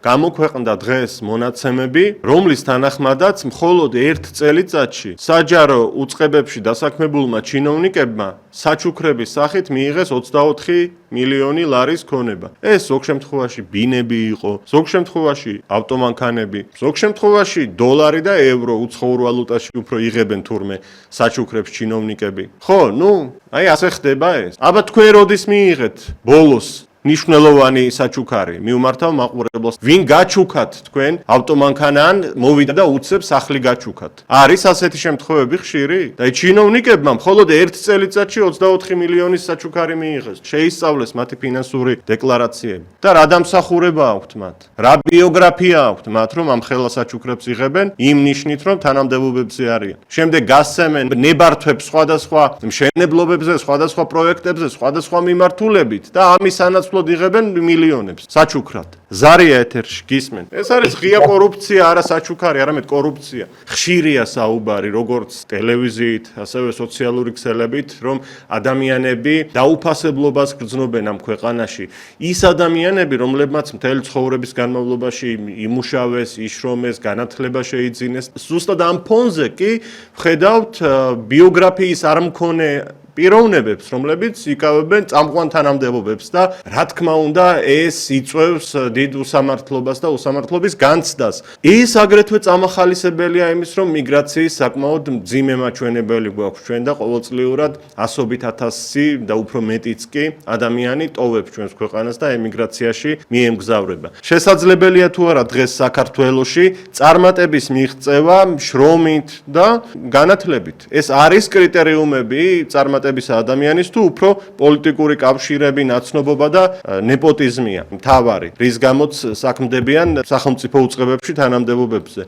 გამოქვეყნდა დღეს მონაცემები, რომლის თანახმადაც მხოლოდ 1 წელიწადში საჯარო უწყებებში დასაქმებულმა ჩინოვნიკებმა საჩუქრების სახით მიიღეს 24 მილიონი ლარის ქონება. ეს ზოგ შემთხვევაში ბინები იყო, ზოგ შემთხვევაში ავტომანქანები, ზოგ შემთხვევაში დოლარი და ევრო უცხოურ ვალუტაში უფრო იღებენ თურმე საჩუქრებს ჩინოვნიკები. ხო, აი ასე ხდება ეს. აბა თქვენ როდის მიიღეთ ბოლოს ნიშნულოვანი საჩუქარი მიუმართავ მაყურებელს. ვინ გაჩუქათ თქვენ ავტომანქანა ან მოვიდა და უცებ სახლი გაჩუქათ. არის ასეთი შემთხვევები ხშირი? და ჩინოვნიკებმა მხოლოდ 1 წელიწადში 24 მილიონის საჩუქარი მიიღეს. შეისწავლეს მათი ფინანსური დეკლარაციები. და რა დამსახურება აქვთ მათ? რა ბიოგრაფია აქვთ მათ, რომ ამ ხელა საჩუქრებს იღებენ იმ ნიშნით, რომ თანამდებობებზე არიან. შემდეგ გასცემენ ნებართვებს სხვადასხვა მშენებლობებზე, სხვადასხვა პროექტებზე, სხვადასხვა მიმართულებით და ამის სანაცვლოდ იღებენ მილიონებს საჩუქრად. ზარია ეთერში გისმენ. ეს არის ღია კორუფცია, არა საჩუქარი, არამედ კორუფცია. ხშირია საუბარი როგორც ტელევიზიით, ასევე სოციალური ქსელებით, რომ ადამიანები დაუფასებლობას გრძნობენ ამ ქვეყანაში. ის ადამიანები, რომლებმაც მთელი ცხოვრების განმავლობაში იმუშავეს, იშრომეს, განათლება შეიძინეს, ზუსტად ამ ფონზე კი ვხედავთ ბიოგრაფიის არ მქონე პიროვნებებს, რომლებიც იკავებენ წამყვან თანამდებობებს და რა თქმა უნდა ეს იწვევს დიდ უსამართლობას და უსამართლობის განცდას. ეს აგრეთვე წამახალისებელია იმის, რომ მიგრაციის საკმაოდ მძიმე მაჩვენებელი გვაქვს ჩვენ და ყოველწლიურად ასობით ათასი და უფრო მეტიც კი ადამიანი ტოვებს ჩვენს ქვეყანას და ემიგრაციაში მიემგზავრება. შესაძლებელია თუ არა დღეს საქართველოში წარმატების მიღწევა შრომით და განათლებით. ეს არის კრიტერიუმები წარმატების ადამიანის თუ უფრო პოლიტიკური კავშირები, ნაცნობობა და ნეპოტიზმია მთავარი, რის გამოც საქმდებიან სახელმწიფო უწყებებში თანამდებობებზე.